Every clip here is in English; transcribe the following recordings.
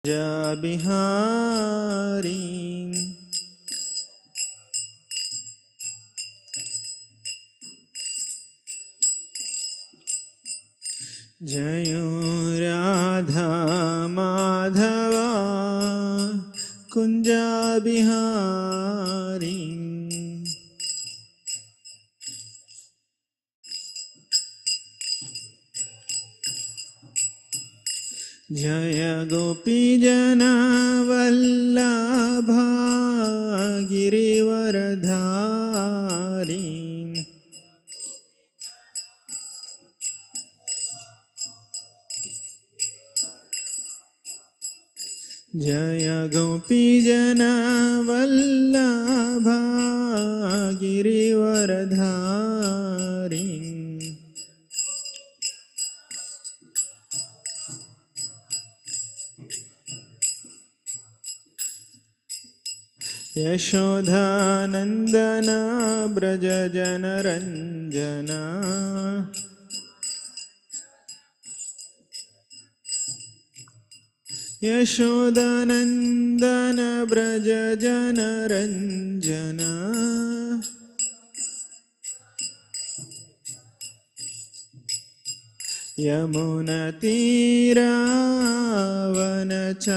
बिहारी जयो राधा माधवा कुंजा बिहारी जय गोपी जना वल्लभा गिरिवरधारी जय गोपी जना वल्लभा गिरिवरधारी यशोधानंदना ब्रज जनरंजना यशोदानंदन ब्रज जनरंजना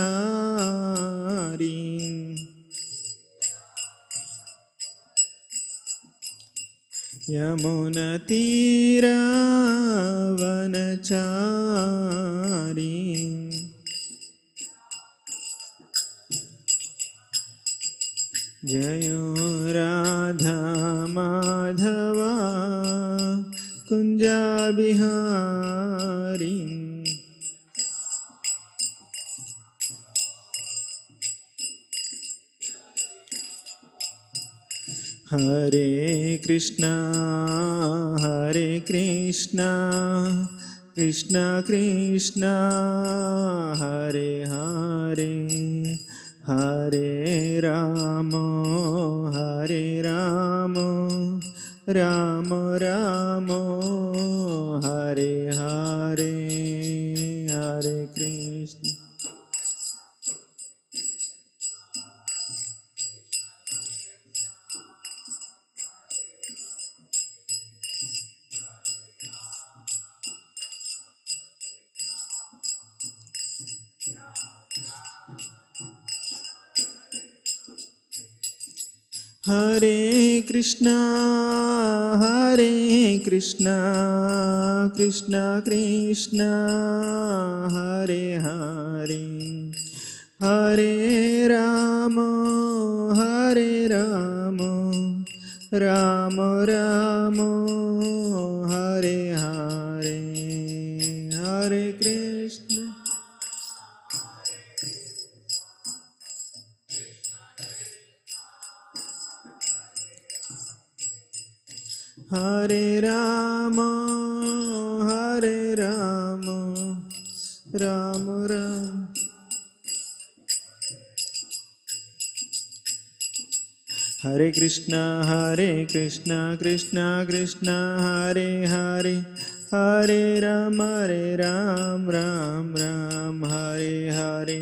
यमुनतीरावनचारी यमुनतीरावनचारी जयो राधा माधवा कुंजा बिहारी हरे कृष्णा कृष्णा कृष्णा हरे हरे हरे राम राम राम हरे हरे हरे कृष्ण हरे कृष्णा कृष्णा कृष्णा हरे हरे हरे राम राम राम हरे हरे हरे कृष्ण हरे राम राम राम हरे कृष्णा कृष्णा कृष्णा हरे हरे हरे राम राम राम हरे हरे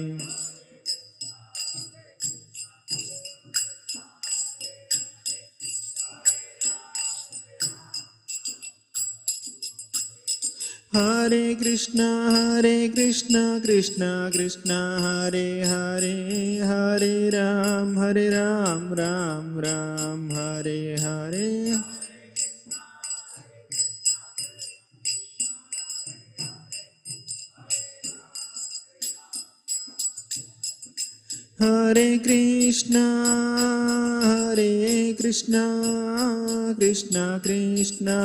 हरे कृष्णा कृष्णा कृष्णा हरे हरे हरे राम राम हरे हरे हरे कृष्णा कृष्णा कृष्णा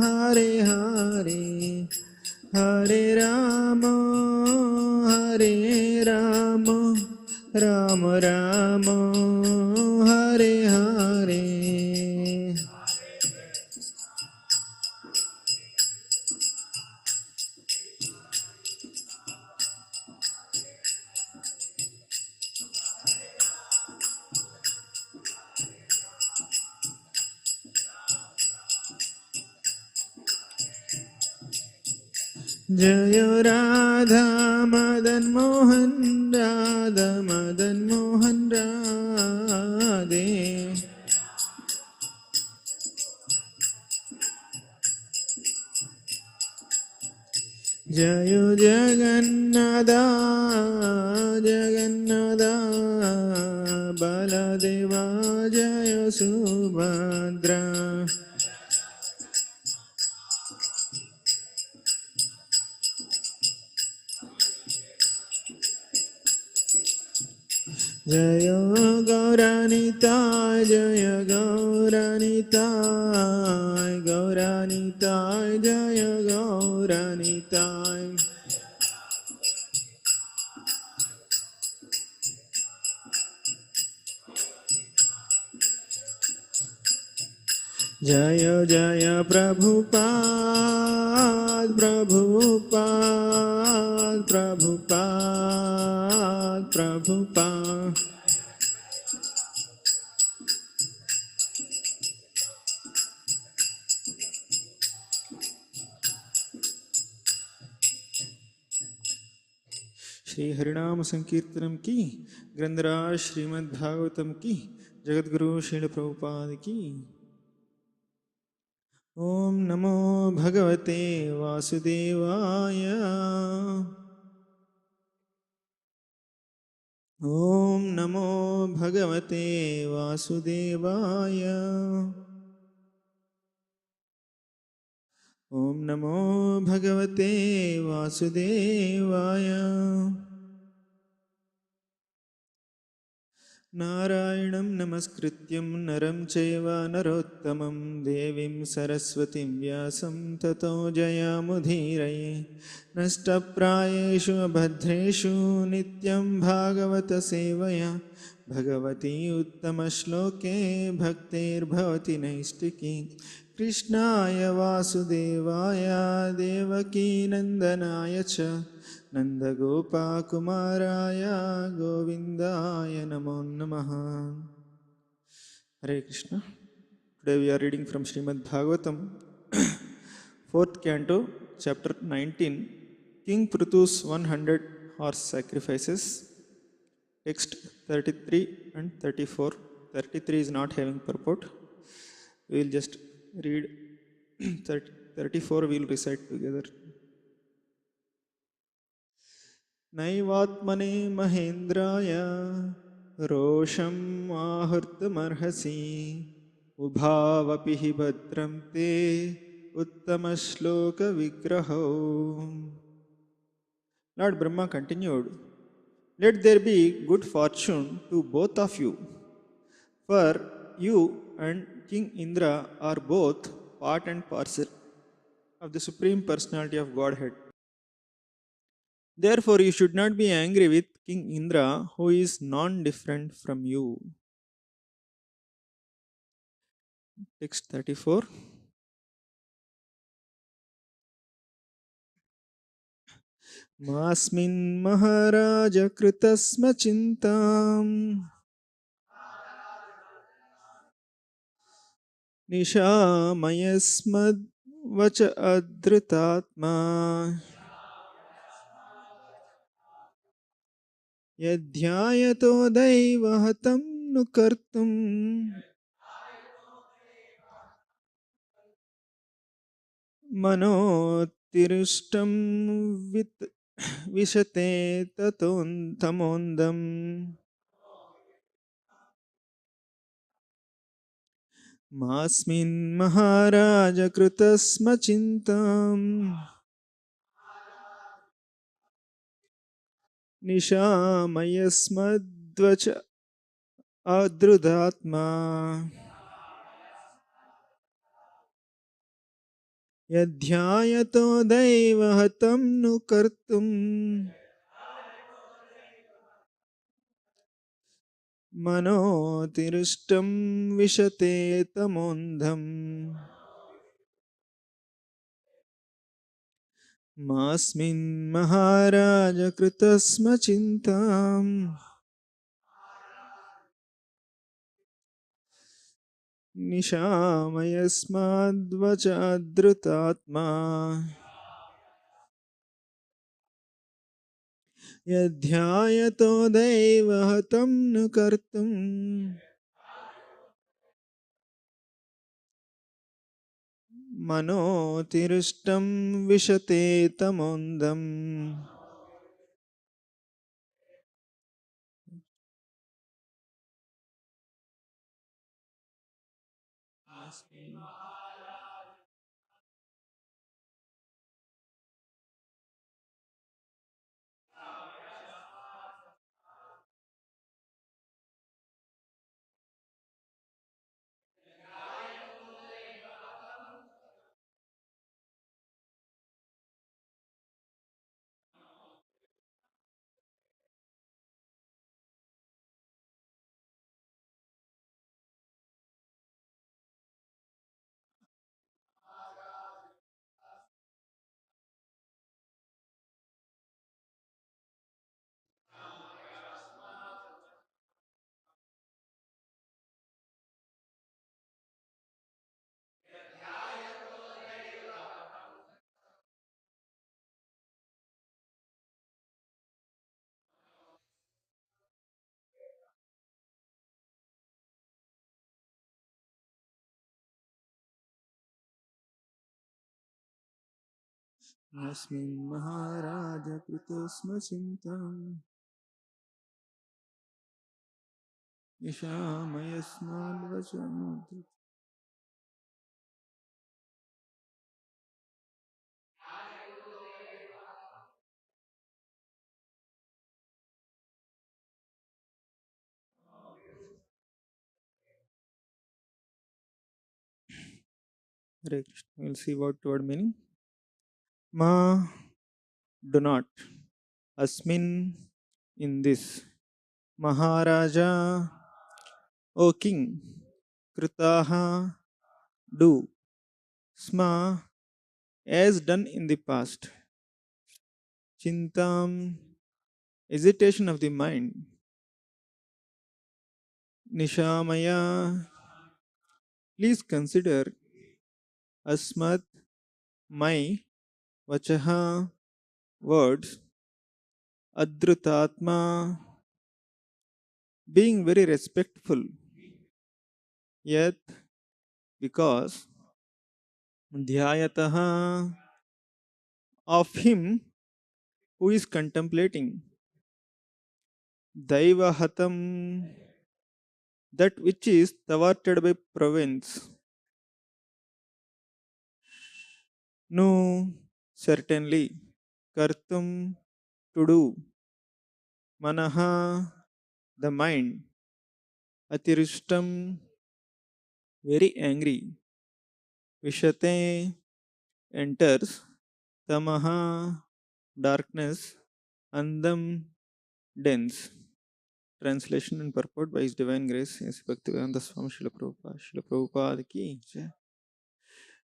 हरे हरे हरे राम राम राम हरे हरे जय राधा मदन मोहन राधा मदन मोहन राधे जय जगन्नाथ जगन्नाथ बलदेवा जय सुभद्रा जय गौरानिताय जय गौरानिताय गौरानिताय जय गौरानिताय जय जय प्रभुपाद प्रभुपाद प्रभुपाद प्रभुपाद श्री हरिनाम संकीर्तनम की ग्रंथराज श्रीमद् भागवतम की जगद्गुरु श्रील प्रभुपाद की। ओम नमो भगवते वासुदेवाय ओम नमो भगवते वासुदेवाय ओम नमो भगवते वासुदेवाय नारायणं नमस्कृत्यं नरं चैव नरोत्तमं देवीं सरस्वतीं व्यासं ततो जयमुदीरये। नष्टप्रायेषु अभद्रेषु नित्यं भागवतसेवया भगवती उत्तमश्लोके भक्तिर्भवति नैष्टिकी। कृष्णाय वासुदेवाय देवकीनन्दनाय च नन्दगोपाकुमाराय गोविन्दाय नमो नमः। Hare Krishna. Today we are reading from Srimad Bhagavatam, 4th canto, chapter 19, King Prithu's 100 horse sacrifices, text 33 and 34. 33 is not having purport. We will just read 34 we will recite together. नैवात्मने महेन्द्राय रोषम् आहर्तुमर्हसि उभावपि हि भद्रं ते उत्तमश्लोकविग्रहौ. Lord Brahma continued, let there be good fortune to both of you, for you and King Indra are both part and parcel of the Supreme Personality of Godhead. Therefore, you should not be angry with King Indra, who is non-different from you. Text 34. Masmin Maharaja Kritasma Chintam Nishamayasmad Vacha Adritatma Yadhyayato Daivahatam Nukartum Manotirishtam Vishate Tamondam Masmin Maharaja Kritasma Chintam Nishamayasmadvacha Adrudatma Yadhyayato Daivahatam Nukartum Manotirishtam Vishate Tamondham Masmin Maharaja Kritasma Chintam Nishamayasmadvacha Adrutatma यध्यायतो दैवहतं न कर्तुम् मनोतिरुष्टं विशते तमोन्दम्. यस्मिन् महाराज कृतस्म चिन्ताम् ईशामयस्माद्वचनोऽद्भुतम्. Hare Krishna. We'll see what word meaning. Ma, do not. Asmin, in this. Maharaja, O king. Kritaha, do. Sma, as done in the past. Chintam, hesitation of the mind. Nishamaya, please consider. Asmat, my. Vachaha, words. Adrutatma, being very respectful. Yet, because dhyayataha, of him who is contemplating, daivahatam, that which is thwarted by province. No, certainly. Kartum, to do. Manaha, the mind. Atirishtam, very angry. Vishate, enters. Tamaha, darkness. Andam, dense. Translation and purport by His Divine Grace, S. Bhaktivedanta Swami Srila Prabhupada. Srila Prabhupada ki jai.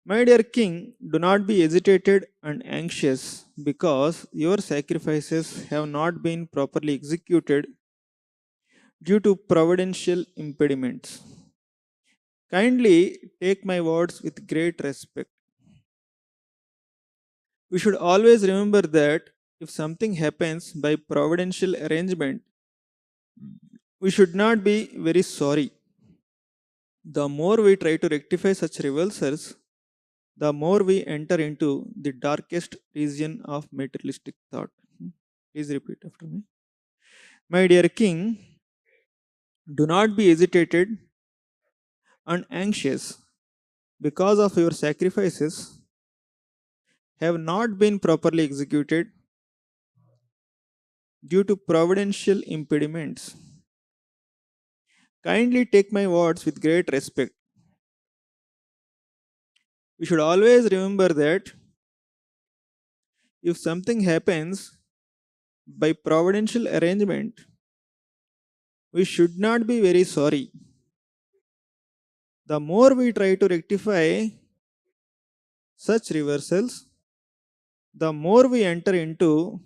My dear king, do not be agitated and anxious because your sacrifices have not been properly executed due to providential impediments. Kindly take my words with great respect. We should always remember that if something happens by providential arrangement, we should not be very sorry. The more we try to rectify such reversals, the more we enter into the darkest region of materialistic thought. Please repeat after me. My dear king, do not be agitated and anxious because of your sacrifices have not been properly executed due to providential impediments. Kindly take my words with great respect. We should always remember that if something happens by providential arrangement, we should not be very sorry. The more we try to rectify such reversals, the more we enter into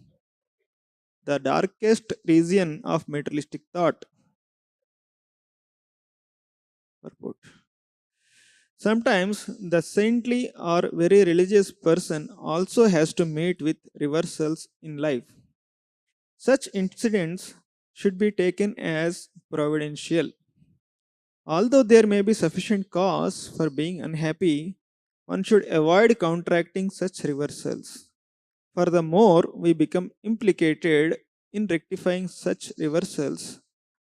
the darkest region of materialistic thought. Purport. Sometimes the saintly or very religious person also has to meet with reversals in life. Such incidents should be taken as providential. Although there may be sufficient cause for being unhappy, one should avoid counteracting such reversals. For the more we become implicated in rectifying such reversals,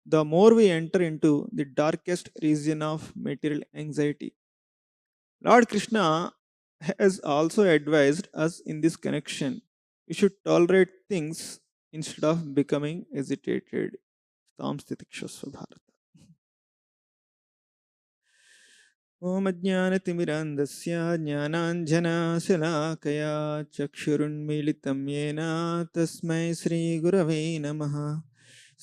the more we enter into the darkest region of material anxiety. Lord Krishna has also advised us in this connection. We should tolerate things instead of becoming agitated. तां स्थितिक्षस्व भारत। ॐ अज्ञानतिमिरान्धस्य ज्ञानाञ्जनशलाकया चक्षुरुन्मीलितं येन तस्मै श्रीगुरवे नमः।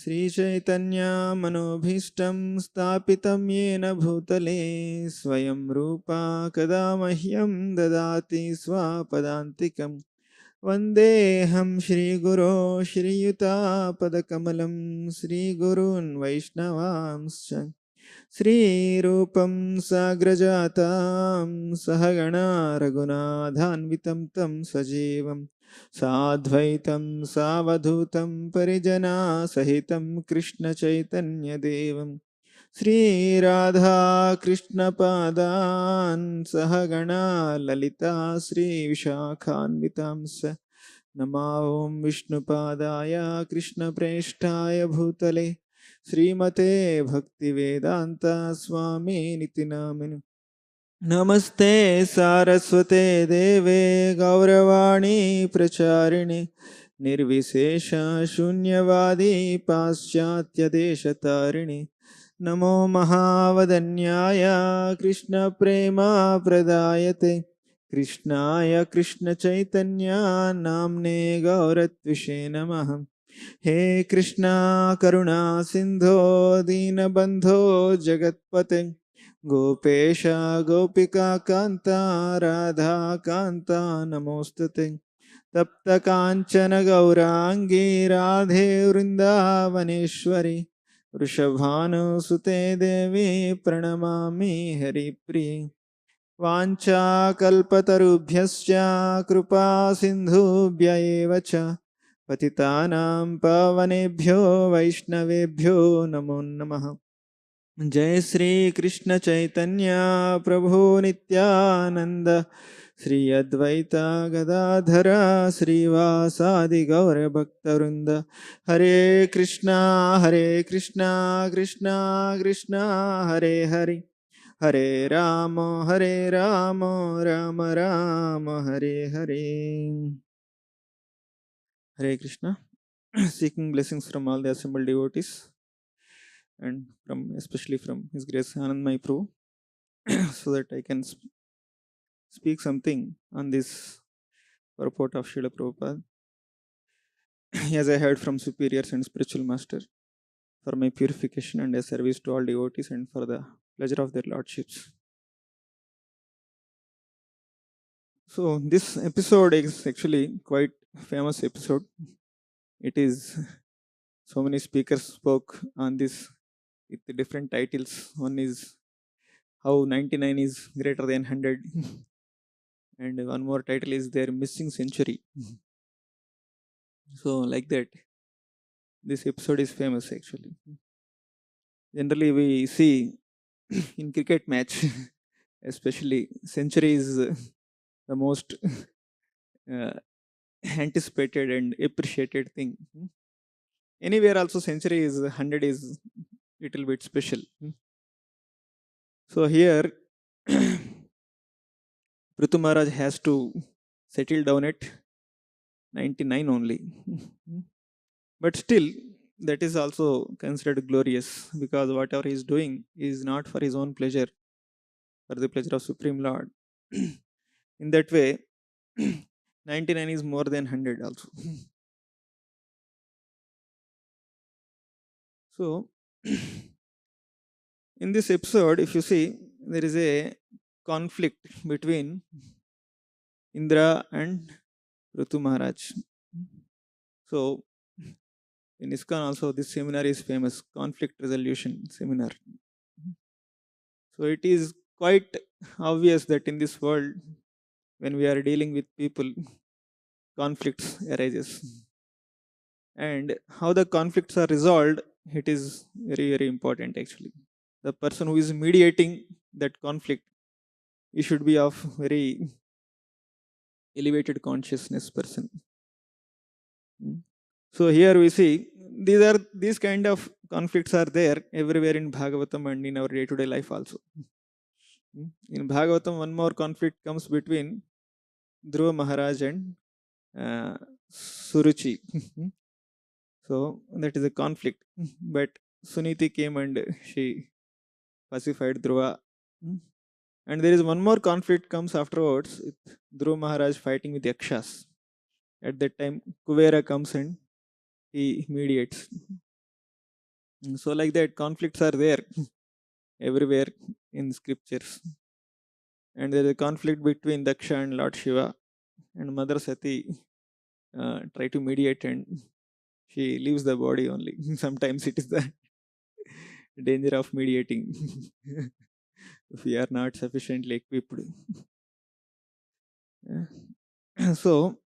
श्रीचैतन्यमनोभीष्टं स्थापितं येन भूतले स्वयं रूपा कदा मह्यं ददाति स्वपदान्तिकम्। वन्देऽहं श्रीगुरो श्रीयुतापदकमलं श्रीगुरून् वैष्णवांश्च श्रीरूपं साग्रजातां सहगणा रघुनाथान्वितं तं सजीवं साद्वैतं सावधूतं परिजनासहितं कृष्णचैतन्यदेवं श्रीराधाकृष्णपादान् सहगणा ललिता श्रीविशाखान्वितांश्च नमा ॐ विष्णुपादाय कृष्णप्रेष्ठाय भूतले श्रीमते भक्तिवेदान्ता स्वामिनिति नामिने। नमस्ते सारस्वते देवे गौरवाणी प्रचारिणे निर्विशेष शून्यवादी पाश्चात्यदेशतारिणे नमो महावदन्याय कृष्णप्रेमा प्रदायते कृष्णाय कृष्णचैतन्या नाम्ने गौरत्विषे नमः। हे कृष्णा करुणा सिंधो दीनबंधो जगत्पते गोपेश गोपिका कांता राधा कांता नमोस्तुते तप्त कांचन गौरांगी राधे वृंदावनेश्वरी वृषभानुसुते देवी प्रणमामि हरिप्रिये। वाञ्छाकल्पतरुभ्यश्च कृपा सिन्धुभ्य एव च पतितानां पावनेभ्यो वैष्णवेभ्यो नमो नमः। जय श्री कृष्ण चैतन्य प्रभु नित्यानंद श्री अद्वैत गदाधर श्रीवासादि गौर भक्तवृंद। हरे Krishna Krishna Krishna Hare Hare Hare Ram Ram Ram Hare Hare. Hare Krishna. Seeking blessings from all the assembled devotees and from especially from His Grace Anandmai Prabhu, so that I can speak something on this purport of Srila Prabhupada, as I heard from superiors and spiritual master, for my purification and a service to all devotees and for the pleasure of their lordships. So this episode is actually quite famous episode. It is so many speakers spoke on this with the different titles. One is how 99 is greater than 100 and one more title is their missing century. So like that, this episode is famous actually. Generally we see in cricket match, especially century is the most uh, anticipated and appreciated thing. Anywhere also century is 100 is little bit special. So here Prithu Maharaj has to settle down at 99 only. But still, that is also considered glorious because whatever he is doing is not for his own pleasure, for the pleasure of Supreme Lord. In that way, 99 is more than 100 also. So, in this episode, if you see, there is a conflict between Indra and Ritu Maharaj. So, in ISKCON also, this seminar is famous, conflict resolution seminar. So, it is quite obvious that in this world, when we are dealing with people, conflicts arises. and how the conflicts are resolved, it is very, very important actually. The person who is mediating that conflict, he should be of very elevated consciousness person. Mm. So here we see these kind of conflicts are there everywhere in Bhagavatam and in our day-to-day life also. In Bhagavatam, one more conflict comes between Dhruva Maharaj and uh, Suruchi. So that is a conflict. But Suniti came and she pacified Dhruva. And there is one more conflict comes afterwards with Dhruva Maharaj fighting with Yakshas. At that time, Kuvera comes and he mediates. So like that, conflicts are there everywhere in scriptures. And there is a conflict between Daksha and Lord Shiva, and Mother Sati try to mediate, and she leaves the body only. Sometimes it is the danger of mediating if we are not sufficiently equipped. So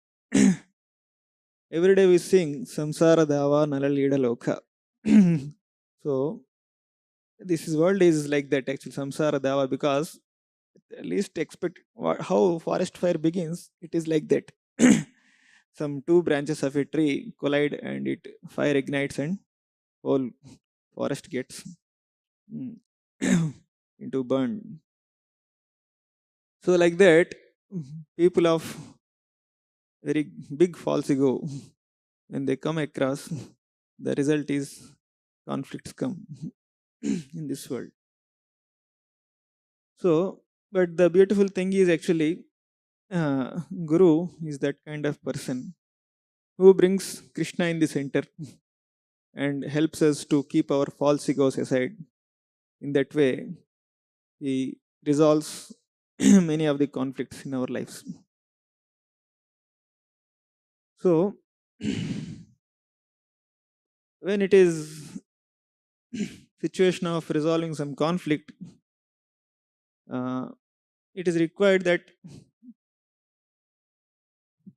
every day we sing Samsara Dava Nalalida Loka. So this is world is like that actually, Samsara Dava, because at least expect how forest fire begins, it is like that. Some two branches of a tree collide and it fire ignites and whole forest gets into burn. So like that, people of very big false ego, when they come across, the result is conflicts come in this world. So, but the beautiful thing is actually, Guru is that kind of person who brings Krishna in the center and helps us to keep our false egos aside. In that way, he resolves many of the conflicts in our lives. So, when it is situation of resolving some conflict, uh, it is required that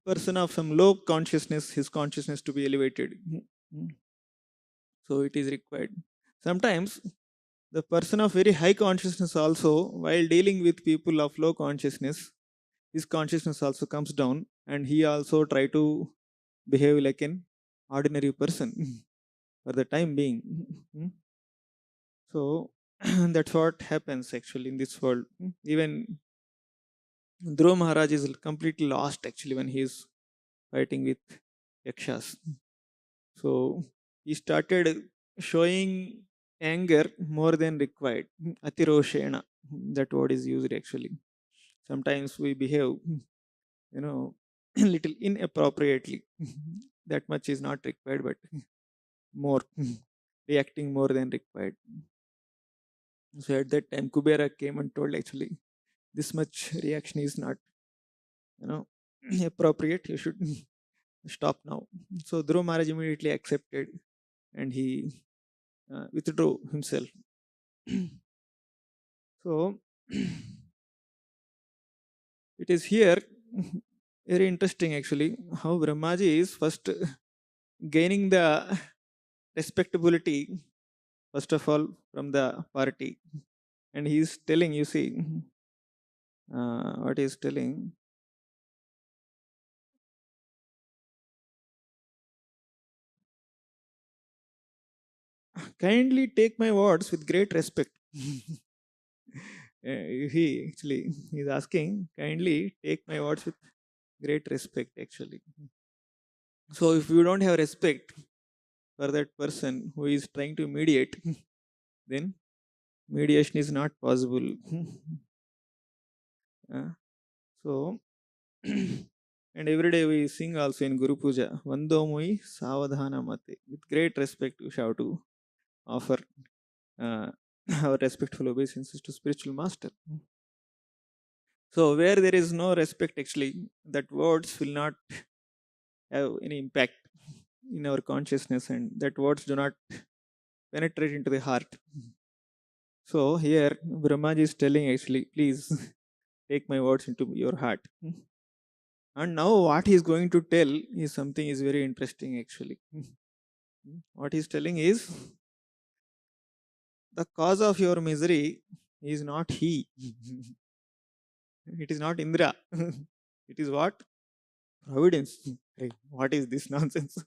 person of some low consciousness, his consciousness to be elevated. So it is required. Sometimes the person of very high consciousness also, while dealing with people of low consciousness, his consciousness also comes down, and he also try to behave like an ordinary person for the time being. So that's what happens actually in this world. Even Dhruva Maharaj is completely lost actually when he is fighting with Yakshas. So he started showing anger more than required. Atiroshena, that word is used actually. Sometimes we behave, little inappropriately. That much is not required, but more reacting more than required. So at that time, Kubera came and told actually, this much reaction is not, appropriate. You should stop now. So Dhruva Maharaj immediately accepted and he withdrew himself. So it is here very interesting actually how Brahmaji is first gaining the respectability first of all from the party, and he is telling, you see, what he is telling. Kindly take my words with great respect. He actually is asking, kindly take my words with great respect actually. So if you don't have respect for that person who is trying to mediate, then mediation is not possible. Uh, so and every day we sing also in Guru Puja, Vandomui Savadhana Mate. With great respect, we have to offer uh, our respectful obeisances to spiritual master. So where there is no respect, actually, that words will not have any impact in our consciousness, and that words do not penetrate into the heart. So here Brahmaji is telling actually, please take my words into your heart. And now what he is going to tell is something is very interesting actually. What he is telling is the cause of your misery is not he. It is not Indra. It is what? Providence. Hey, what is this nonsense?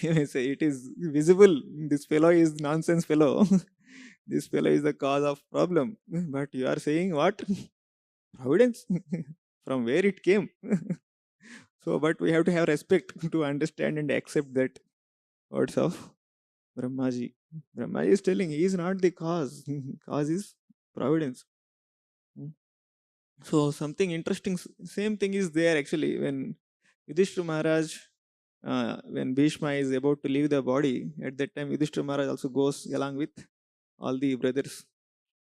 You may say it is visible. This fellow is nonsense fellow. This fellow is the cause of problem. But you are saying what? Providence. From where it came. So, but we have to have respect to understand and accept that words of Brahmaji. Brahmaji is telling he is not the cause. Cause is providence. So something interesting, same thing is there actually when Yudhishthira Maharaj, when Bhishma is about to leave the body, at that time Yudhishthira Maharaj also goes along with all the brothers.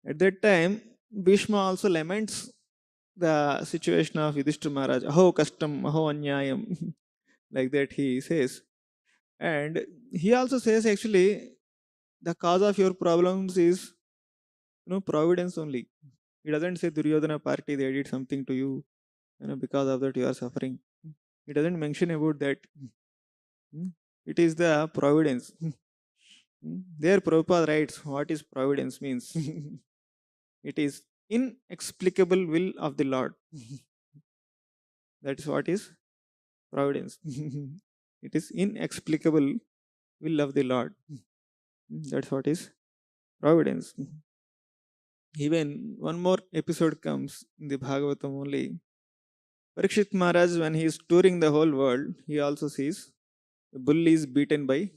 At that time, Bhishma also laments the situation of Yudhishthira Maharaj. Aho kastam, aho anyayam, like that he says. And he also says actually the cause of your problems is providence only. He doesn't say Duryodhana party they did something to you, because of that you are suffering. He doesn't mention about that. It is the providence. There Prabhupada writes what is providence means. It is inexplicable will of the Lord. That is what is providence. It is inexplicable will of the Lord. That's what is providence. Even one more episode comes in the Bhagavatam only. Parikshit Maharaj, when he is touring the whole world, he also sees a bull is beaten by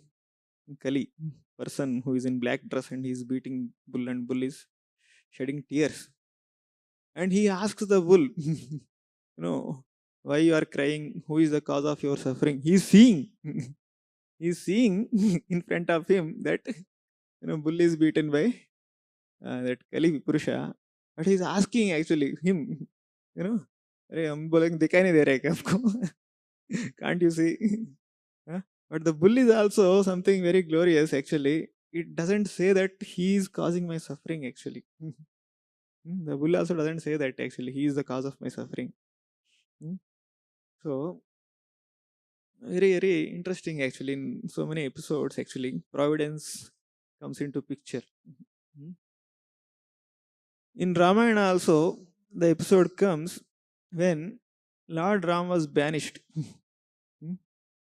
Kali, person who is in black dress and he is beating bull and bull is shedding tears. And he asks the bull, why you are crying? Who is the cause of your suffering? He is seeing. He is seeing in front of him that bull is beaten by that Kali Purusha. But he is asking actually him, अरे हम बोलेंगे दिखाई नहीं दे रहा है क्या आपको? Can't you see? Huh? But the bull is also something very glorious actually. It doesn't say that he is causing my suffering actually. The bull also doesn't say that actually he is the cause of my suffering. So very very interesting actually in so many episodes actually providence comes into picture. In Ramayana also the episode comes when Lord Ram was banished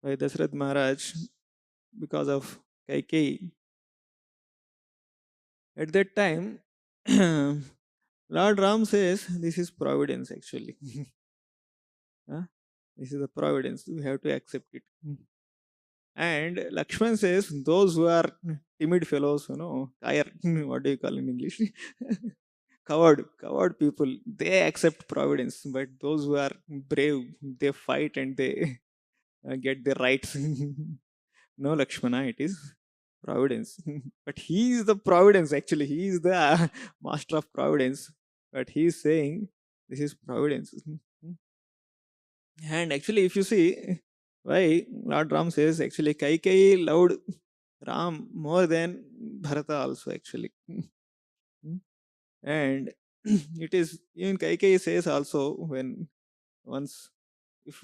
by Dasarath Maharaj because of Kaikeyi. At that time, Lord Ram says, this is providence actually. This is the providence. We have to accept it. And Lakshman says, those who are timid fellows, kayar, what do you call in English? Coward people, they accept providence. But those who are brave, they fight and they get their rights. No, Lakshmana, it is providence. But he is the providence actually. He is the master of providence. But he is saying, this is providence. And actually, if you see why Lord Ram says actually Kaikeyi loved Ram more than Bharata also actually. And it is even Kaikeyi says also when once if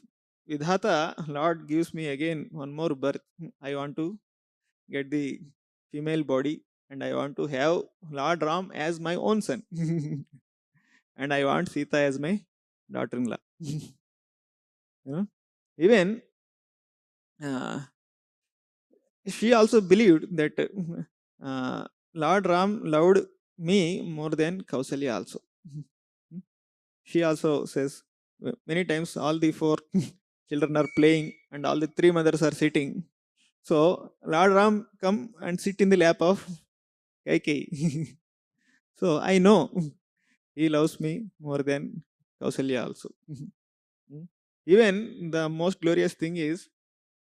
Vidhata Lord gives me again one more birth, I want to get the female body and I want to have Lord Ram as my own son. And I want Sita as my daughter-in-law. Even she also believed that Lord Ram loved me more than Kausalya also. She also says many times all the four children are playing and all the three mothers are sitting. So Lord Ram come and sit in the lap of Kaikeyi. So I know he loves me more than Kausalya also. Even the most glorious thing is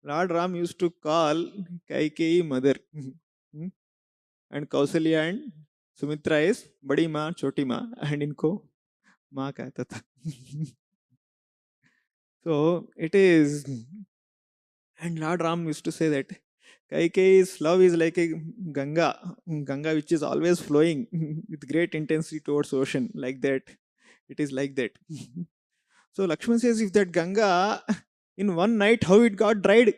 Lord Ram used to call Kaikeyi mother. And Kausalya and Sumitra is Badi Ma, Choti Ma, and इनको माँ कहता था. So it is, and Lord Ram used to say that Kaikeyi's love is like a Ganga which is always flowing with great intensity towards ocean, like that. It is like that. So Lakshman says, if that Ganga in one night, how it got dried?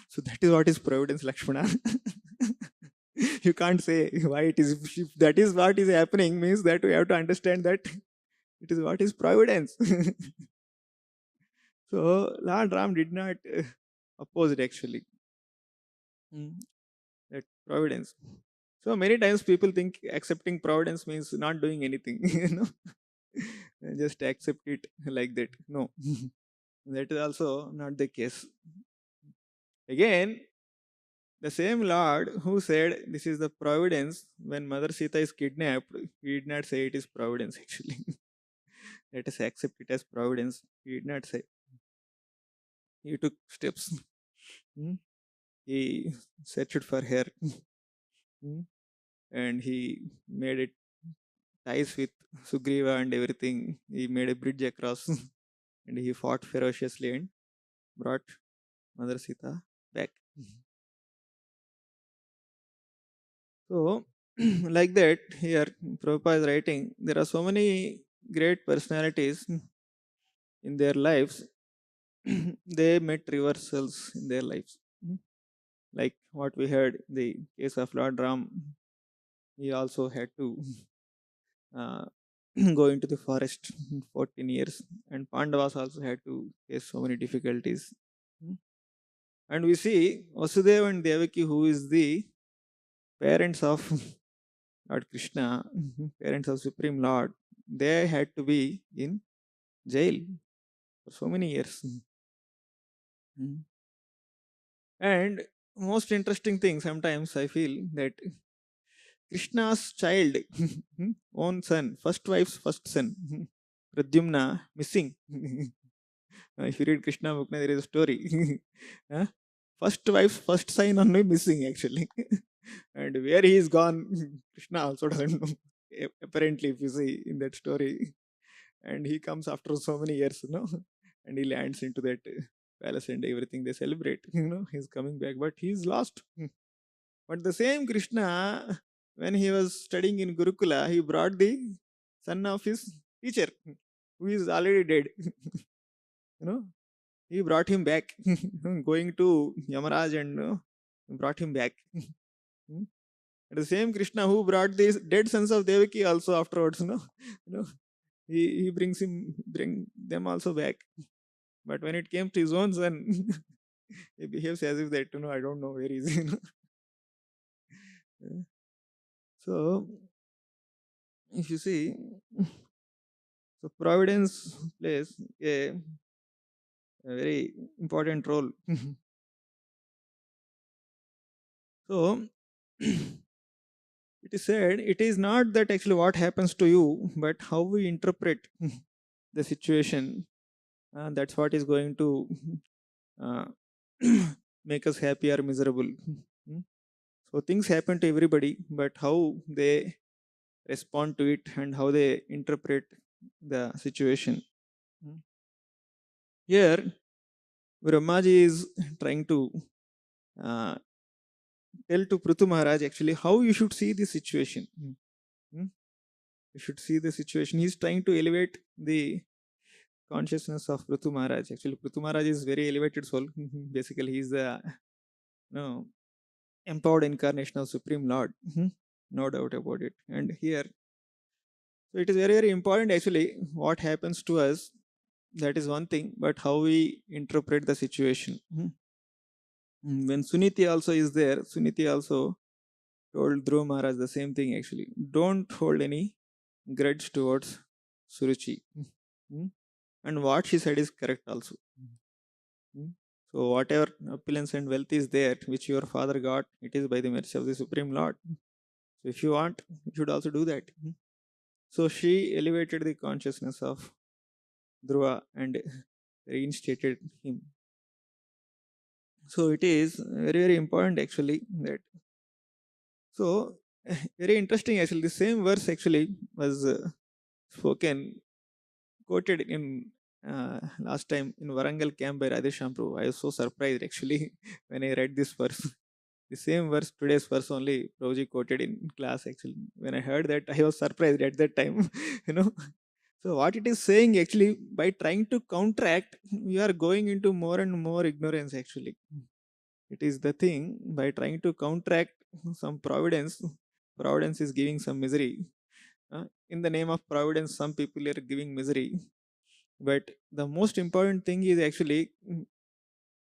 So that is what is providence, Lakshmana. You can't say why it is. If that is what is happening, means that we have to understand that it is what is providence. So Lord Ram did not oppose it actually. Mm, that providence. So many times people think accepting providence means not doing anything, and just accept it like that. No, that is also not the case. Again, the same Lord who said this is the providence when Mother Sita is kidnapped, he did not say it is providence actually. Let us accept it as providence. He did not say. He took steps. Hmm. He searched for her. Hmm. And he made it ties with Sugriva and everything. He made a bridge across and he fought ferociously and brought Mother Sita back. So, like that, here Prabhupada is writing, there are so many great personalities in their lives. They met reversals in their lives. Like what we heard in the case of Lord Ram, he also had to uh, go into the forest 14 years, and Pandavas also had to face so many difficulties. Hmm. And we see Vasudeva and Devaki, who is the parents of Lord Krishna, parents of Supreme Lord, they had to be in jail for so many years. Hmm. And most interesting thing, sometimes I feel that Krishna's child, own son, first wife's first son, Pradyumna, missing. If you read Krishna book, there is a story. Huh? First wife's first son only missing actually. And where he is gone, Krishna also doesn't know. Apparently, if you see in that story. And he comes after so many years, and he lands into that palace and everything. They celebrate, he's coming back, but he's lost. But the same Krishna, when he was studying in Gurukula, he brought the son of his teacher, who is already dead. you know, he brought him back, going to Yamaraj and brought him back. Hmm. The same Krishna who brought these dead sons of Devaki also afterwards, you know, he bring them also back. But when it came to his own son, he behaves as if that, I don't know where he is. Yeah. So, if you see, so providence plays a very important role. So, it is said it is not that actually what happens to you, but how we interpret the situation. That's what is going to uh, make us happy or miserable. Hmm. So things happen to everybody, but how they respond to it and how they interpret the situation. Hmm. Here, Brahmaji is trying to uh, tell to Prithu Maharaj actually how you should see the situation. Hmm. You should see the situation. He's trying to elevate the consciousness of Prithu Maharaj. Actually, Prithu Maharaj is very elevated soul. Basically, he's the empowered incarnation of Supreme Lord. No doubt about it. And here, so it is very, very important actually what happens to us. That is one thing, but how we interpret the situation. When Suniti also is there, Suniti also told Dhruv Maharaj the same thing actually. Don't hold any grudge towards Suruchi. Hmm. And what she said is correct also. Hmm. So whatever opulence and wealth is there, which your father got, it is by the mercy of the Supreme Lord. So if you want, you should also do that. So she elevated the consciousness of Dhruva and reinstated him. So it is very, very important actually that. So very interesting actually. The same verse actually was spoken, quoted in last time in Varangal camp by Radheshyam Prabhu. I was so surprised actually when I read this verse. The same verse, today's verse only, Prabhuji quoted in class actually. When I heard that, I was surprised at that time, you know. So what it is saying actually, by trying to counteract, we are going into more and more ignorance actually. It is the thing, by trying to counteract some providence, providence is giving some misery. In the name of providence, some people are giving misery. But the most important thing is actually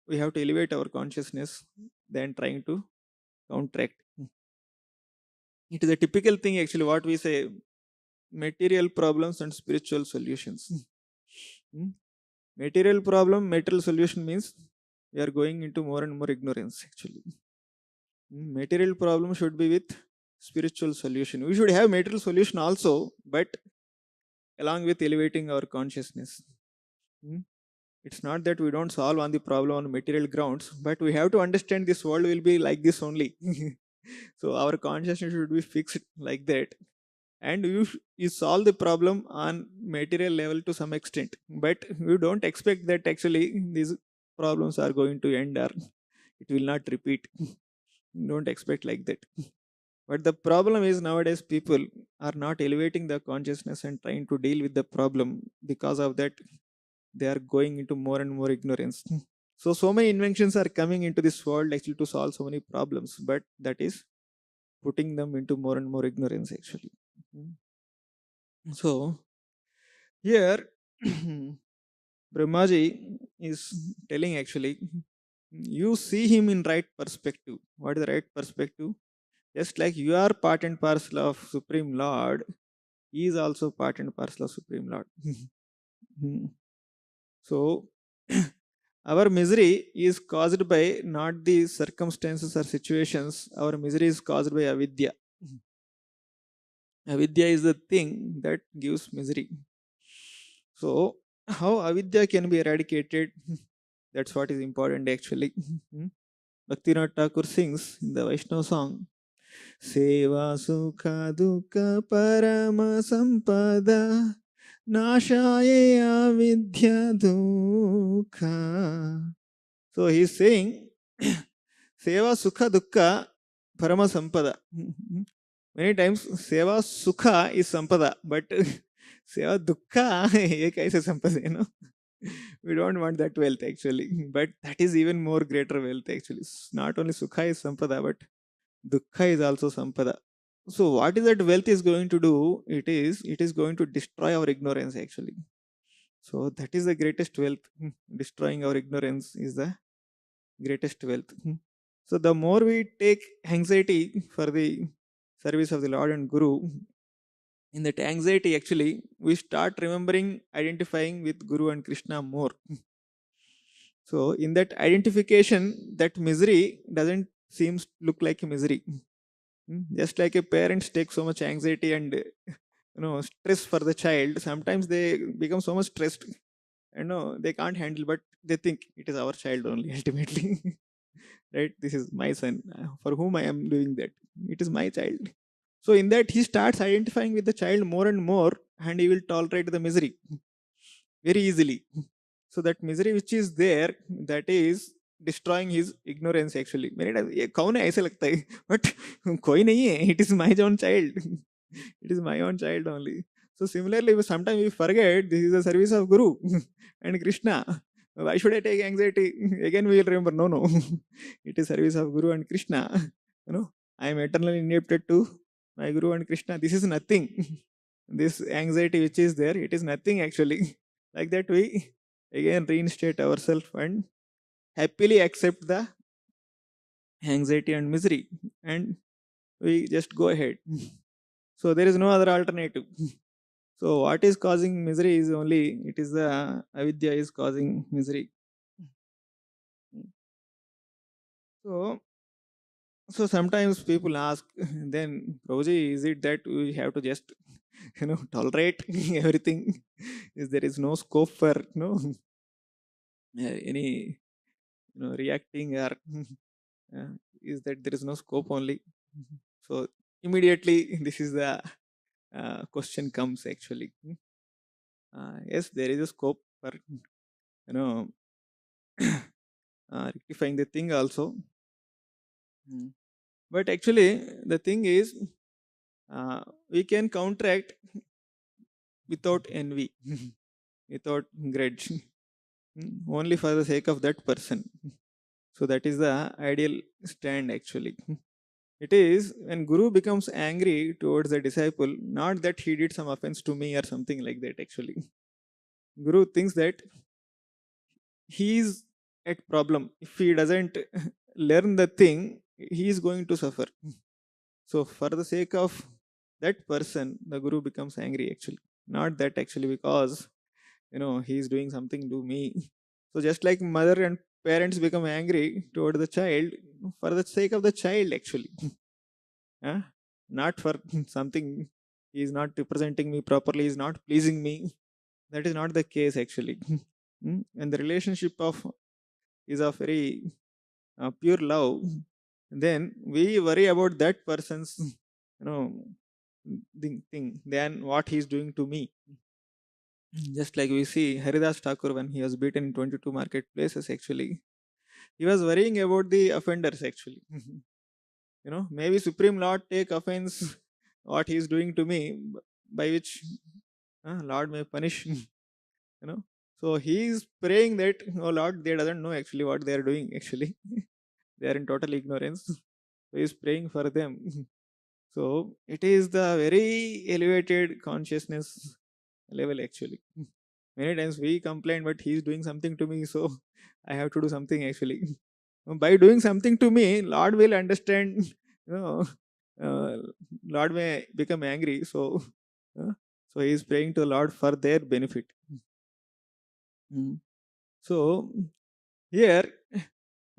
we have to elevate our consciousness than trying to counteract. It is a typical thing actually what we say, material problems and spiritual solutions. Hmm? Material problem, material solution means we are going into more and more ignorance actually. Material problem should be with spiritual solution. We should have material solution also, but along with elevating our consciousness. Hmm? It's not that we don't solve on the problem on material grounds, but we have to understand this world will be like this only. So our consciousness should be fixed like that. And you solve the problem on material level to some extent, but you don't expect that actually these problems are going to end or it will not repeat. Don't expect like that. But the problem is nowadays people are not elevating the consciousness and trying to deal with the problem. Because of that, they are going into more and more ignorance. So many inventions are coming into this world actually to solve so many problems, but that is putting them into more and more ignorance actually. So here Brahmaji is telling actually, you see him in right perspective. What is the right perspective? Just like you are part and parcel of Supreme Lord, he is also part and parcel of Supreme Lord. So our misery is caused by not the circumstances or situations. Our misery is caused by avidya. Avidya is the thing that gives misery. So how avidya can be eradicated? That's what is important actually. Bhaktivinoda Thakur sings in the Vaishnava song, Seva Sukha Dukha Parama Sampada Nashaye Avidya Dukha. So he is saying, Seva Sukha Dukha Parama Sampada. Many times Seva Sukha is Sampada, but Seva Dukha ek aise Sampada, we don't want that wealth actually. But that is even more greater wealth actually. Not only Sukha is Sampada, but Dukha is also Sampada. So what is that wealth is going to do? It is going to destroy our ignorance actually. So that is the greatest wealth. Destroying our ignorance is the greatest wealth. So the more we take anxiety for the service of the Lord and Guru, in that anxiety actually we start remembering, identifying with Guru and Krishna more. So in that identification, that misery doesn't seem look like a misery. Just like a parents take so much anxiety and stress for the child, sometimes they become so much stressed. They can't handle, but they think it is our child only ultimately. Right? This is my son, for whom I am doing that. It is my child. So in that he starts identifying with the child more and more, and he will tolerate the misery very easily. So that misery which is there, that is destroying his ignorance actually. Many times ये कौन है ऐसे लगता है, but कोई नहीं है. It is my own child. It is my own child only. So similarly, sometimes we forget this is the service of Guru and Krishna. Why should I take anxiety? Again, we will remember, no. It is service of Guru and Krishna. I am eternally indebted to my Guru and Krishna. This is nothing. This anxiety which is there, it is nothing actually. Like that, we again reinstate ourselves and happily accept the anxiety and misery, and we just go ahead. So there is no other alternative. So what is causing misery is only, it is the avidya is causing misery. So sometimes people ask, then Prabhuji, is it that we have to just tolerate everything? Is there is no scope for any reacting, or is that there is no scope only? So immediately this is the question comes actually. Yes, there is a scope for rectifying the thing also. But actually the thing is, we can counteract without envy, without grudge, only for the sake of that person. So that is the ideal stand actually. It is when Guru becomes angry towards the disciple, not that he did some offense to me or something like that actually. Guru thinks that he is at problem. If he doesn't learn the thing, he is going to suffer. So for the sake of that person, the Guru becomes angry actually. Not that actually because he is doing something to me. So just like mother and parents become angry toward the child for the sake of the child actually. Huh? Not for something he is not representing me properly, is not pleasing me. That is not the case actually. And the relationship of is of very pure love, then we worry about that person's thing than what he is doing to me. Just like we see Haridas Thakur when he was beaten in 22 marketplaces actually, he was worrying about the offenders actually. Maybe Supreme Lord take offense what he is doing to me, by which Lord may punish. So he is praying that, oh Lord, they doesn't know actually what they are doing actually. They are in total ignorance. So he is praying for them. So it is the very elevated consciousness level actually. Many times we complain, but he is doing something to me, so I have to do something actually. By doing something to me, Lord will understand. You know, uh, Lord may become angry. Uh, so he is praying to the Lord for their benefit. Mm. So here,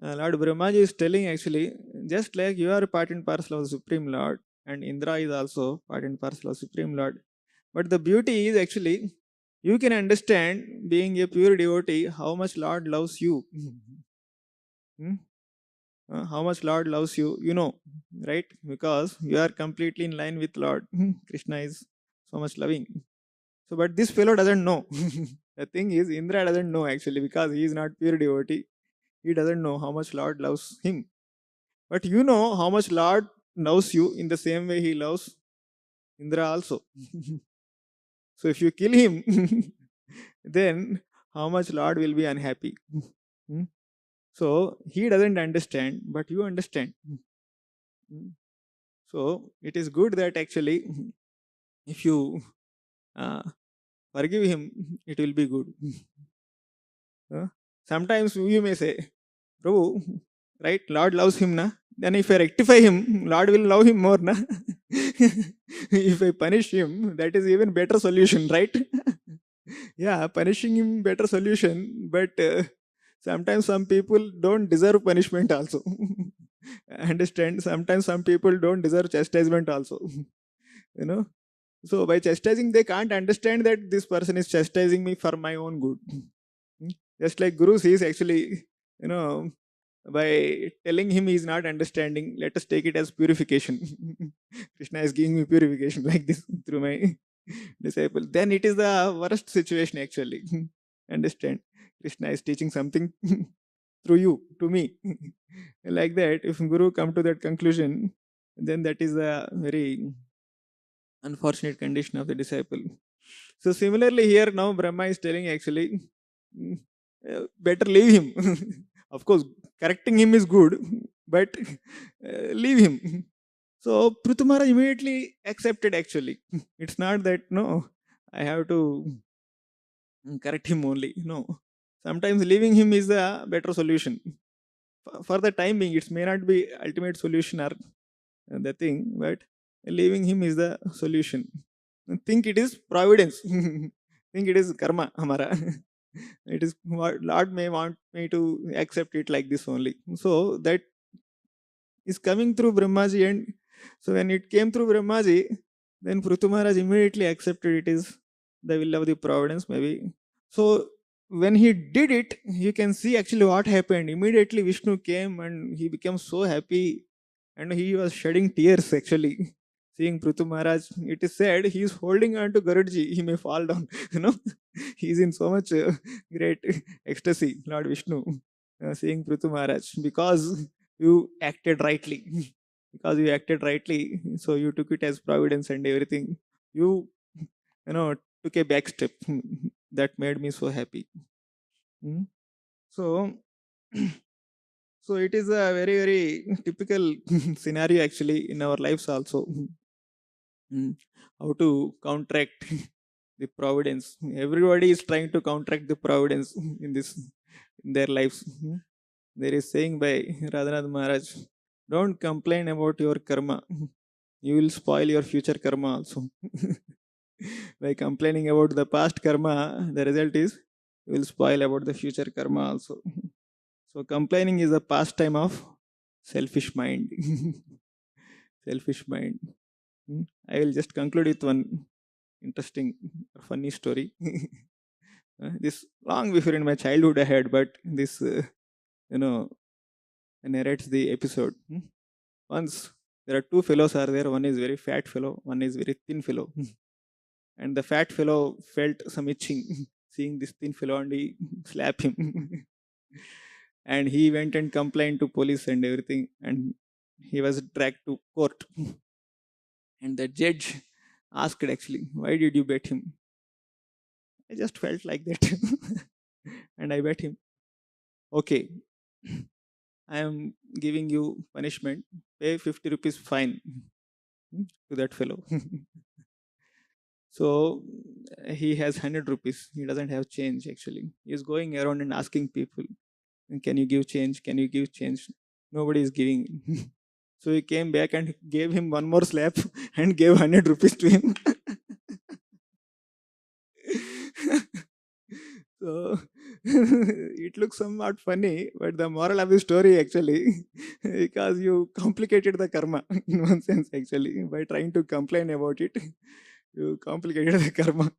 Lord Brahmaji is telling actually, just like you are part and parcel of the Supreme Lord, and Indra is also part and parcel of Supreme Lord. But the beauty is actually, you can understand, being a pure devotee, how much Lord loves you. Hmm? How much Lord loves you, right? Because you are completely in line with Lord. Krishna is so much loving. So, but this fellow doesn't know. The thing is, Indra doesn't know actually because he is not pure devotee. He doesn't know how much Lord loves him. But you know how much Lord loves you in the same way he loves Indra also. So if you kill him, then how much Lord will be unhappy. Hmm? So he doesn't understand, but you understand. Hmm? So it is good that actually, if you uh, forgive him, it will be good. Uh, Sometimes you may say, Prabhu, right? Lord loves him, na? Then if I rectify him, Lord will love him more, na? If I punish him, that is even better solution, right? Yeah, punishing him better solution, but sometimes some people don't deserve punishment also. Understand? Sometimes some people don't deserve chastisement also. you know so by chastising, they can't understand that this person is chastising me for my own good. Just like Guru sees actually, you know, by telling him he's not understanding, let us take it as purification. Krishna is giving me purification like this through my disciple. Then it is the worst situation actually. Understand? Krishna is teaching something through you to me. Like that, if Guru come to that conclusion, then that is a very unfortunate condition of the disciple. So similarly here now Brahma is telling actually, mm, better leave him. Of course, correcting him is good, but leave him. So Prithu Maharaj immediately accepted actually. It's not that no, I have to correct him only. No. Sometimes leaving him is a better solution. For the time being, it may not be ultimate solution or the thing, but leaving him is the solution. Think it is providence. Think it is karma, Hamara. It is what Lord may want me to accept it like this only. So that is coming through Brahmaji, and so when it came through Brahmaji, then Prithu Maharaj immediately accepted it is the will of the providence, maybe. So when he did it, you can see actually what happened. Immediately Vishnu came and he became so happy and he was shedding tears actually. Seeing Prithu Maharaj, it is said he is holding on to Garudji, he may fall down. you know, he is in so much great ecstasy, Lord Vishnu, seeing Prithu Maharaj, because you acted rightly. Because you acted rightly, so you took it as providence and everything. You, took a back step. That made me so happy. Mm. So, so it is a very, very typical scenario actually in our lives also. Mm. How to counteract the providence. Everybody is trying to counteract the providence in their lives. There is saying by Radhanath Maharaj, don't complain about your karma. You will spoil your future karma also. By complaining about the past karma, the result is you will spoil about the future karma also. So complaining is a pastime of selfish mind. Selfish mind. I will just conclude with one interesting, funny story. This long before in my childhood I had, but this, you know, narrates the episode. Once there are two fellows are there. One is very fat fellow, one is very thin fellow. And the fat fellow felt some itching seeing this thin fellow and he slapped him. And he went and complained to police and everything. And he was dragged to court. And the judge asked actually, why did you bet him? I just felt like that. And I bet him. Okay, I am giving you punishment. Pay 50 rupees fine to that fellow. So he has 100 rupees. He doesn't have change actually. He's going around and asking people, can you give change? Can you give change? Nobody is giving. So he came back and gave him one more slap and gave 100 rupees to him. So it looks somewhat funny, but the moral of the story actually, because you complicated the karma in one sense actually by trying to complain about it, you complicated the karma.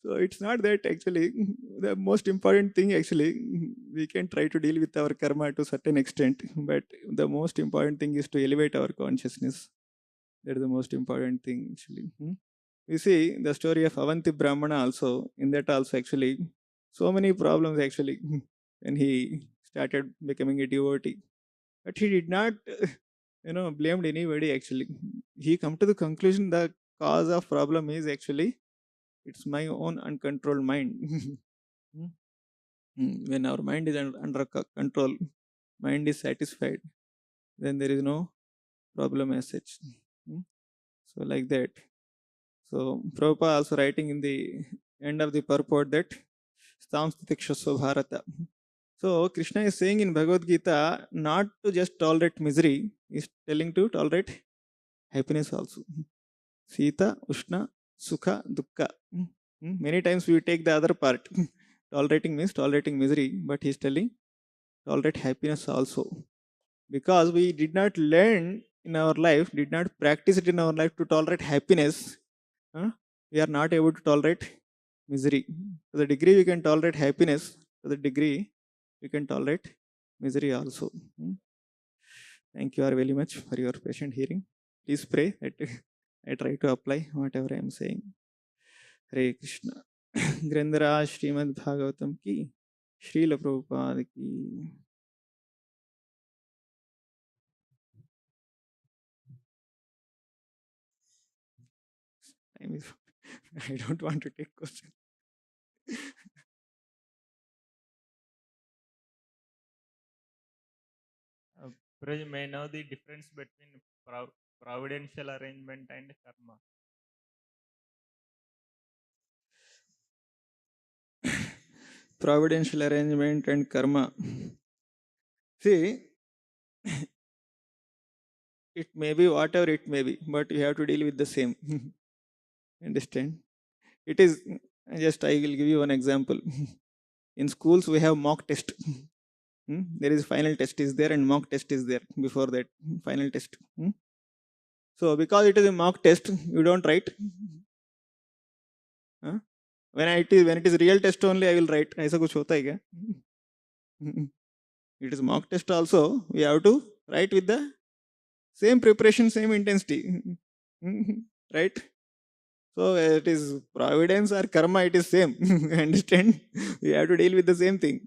So it's not that actually the most important thing actually we can try to deal with our karma to certain extent, but the most important thing is to elevate our consciousness. That is the most important thing actually. You see the story of Avanti Brahmana also, in that also actually, so many problems actually when he started becoming a devotee. But he did not, blamed anybody actually. He come to the conclusion the cause of problem is actually, it's my own uncontrolled mind. When our mind is under control, mind is satisfied, then there is no problem as such. So like that. So Prabhupada also writing in the end of the purport that Samstitikshaso Bharata. So Krishna is saying in Bhagavad Gita not to just tolerate misery, is telling to tolerate happiness also. Sita, Ushna, Sukha, Dukkha. Many times we take the other part. Tolerating means tolerating misery, but he is telling tolerate happiness also. Because we did not learn in our life, did not practice it in our life to tolerate happiness, we are not able to tolerate misery. To the degree we can tolerate happiness, to the degree we can tolerate misery also. Thank you all very much for your patient hearing. Please pray that I try to apply whatever I am saying. Hare Krishna. Grandharaj Srimad Bhagavatam ki, Srila Prabhupada ki. I don't want to take questions. Prem, may know the difference between providential arrangement and karma. Providential arrangement and karma. See, it may be whatever it may be, but you have to deal with the same. Understand? It is just, I will give you one example. In schools, we have mock test. There is final test is there and mock test is there before that final test. So because it is a mock test, you don't write. When it is real test only, I will write. ऐसा कुछ होता है क्या? It is mock test also. We have to write with the same preparation, same intensity. Right? So it is providence or karma, it is same. Understand? We have to deal with the same thing.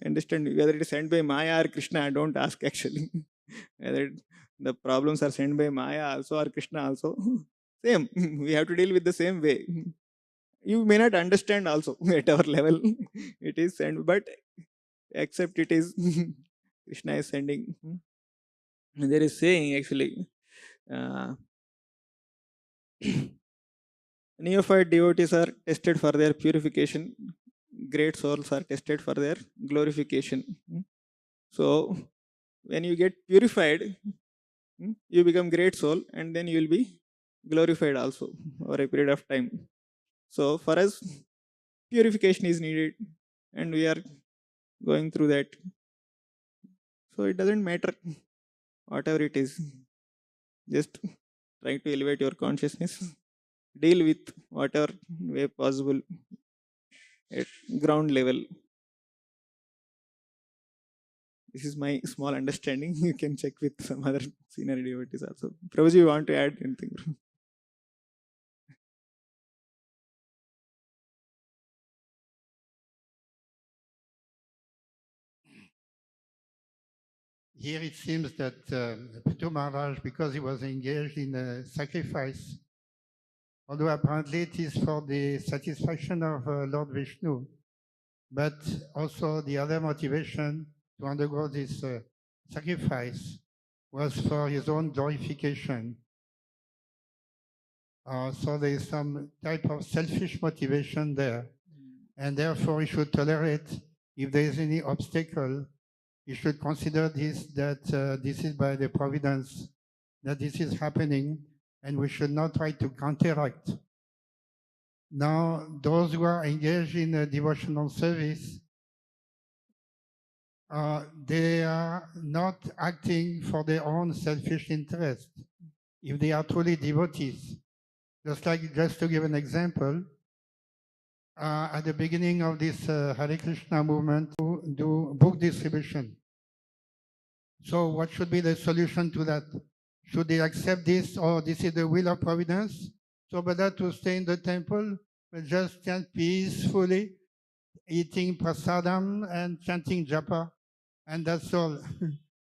Understand? Whether it is sent by Maya or Krishna, don't ask actually. Whether the problems are sent by Maya also or Krishna also. Same. We have to deal with the same way. You may not understand also at our level. It is sent, but accept it is Krishna is sending. There is saying actually. Uh, Neophyte devotees are tested for their purification. Great souls are tested for their glorification. So, when you get purified, you become great soul, and then you will be glorified also over a period of time. So, for us, purification is needed, and we are going through that. So, it doesn't matter whatever it is, just trying to elevate your consciousness, deal with whatever way possible at ground level. This is my small understanding. You can check with some other senior devotees also. Prabhuji, you want to add anything? Here it seems that Prithu Maharaj, because he was engaged in a sacrifice, although apparently it is for the satisfaction of Lord Vishnu, but also the other motivation to undergo this sacrifice was for his own glorification. So there is some type of selfish motivation there, and therefore he should tolerate if there is any obstacle. You should consider this, that this is by the providence that this is happening, and we should not try to counteract. Now, those who are engaged in a devotional service, they are not acting for their own selfish interest. If they are truly devotees, just to give an example, at the beginning of this Hare Krishna movement, to do book distribution. So what should be the solution to that? Should they accept this, or this is the will of providence? So better to stay in the temple, but just stand peacefully, eating prasadam and chanting japa, and that's all.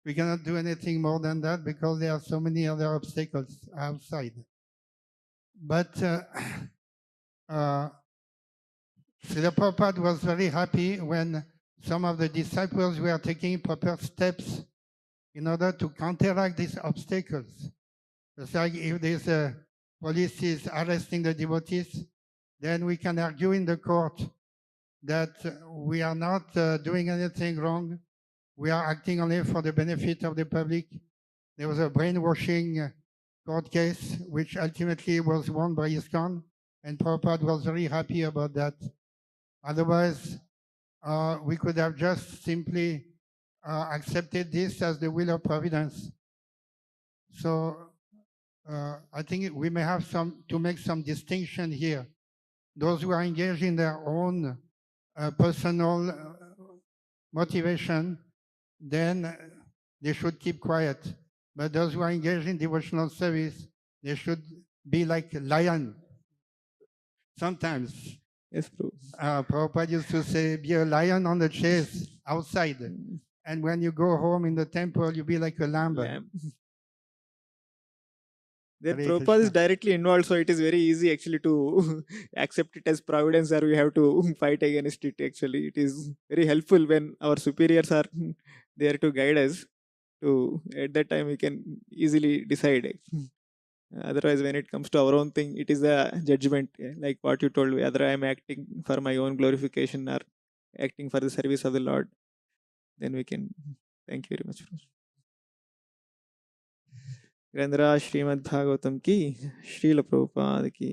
We cannot do anything more than that because there are so many other obstacles outside. But Srila Prabhupada was very happy when some of the disciples were taking proper steps in order to counteract these obstacles. It's like if there's a police is arresting the devotees, then we can argue in the court that we are not doing anything wrong. We are acting only for the benefit of the public. There was a brainwashing court case, which ultimately was won by ISKCON, and Prabhupada was very happy about that. Otherwise, we could have just simply accepted this as the will of providence. So I think we may have to make some distinction here. Those who are engaged in their own personal motivation, then they should keep quiet. But those who are engaged in devotional service, they should be like a lion. Sometimes. Yes, Prabhu. Prabhupada used to say, be a lion on the chase outside. And when you go home in the temple, you be like a lamb. Their Hare Prabhupada is Krishna. directly involved, so it is very easy actually to accept it as providence, or we have to fight against it. Actually, it is very helpful when our superiors are there to guide us. To at that time we can easily decide. Otherwise, when it comes to our own thing, it is a judgment, like what you told me. Whether I am acting for my own glorification or acting for the service of the Lord, then we can. Thank you very much. ग्रंथराज Shrimad Bhagavatam की श्रील प्रभुपाद की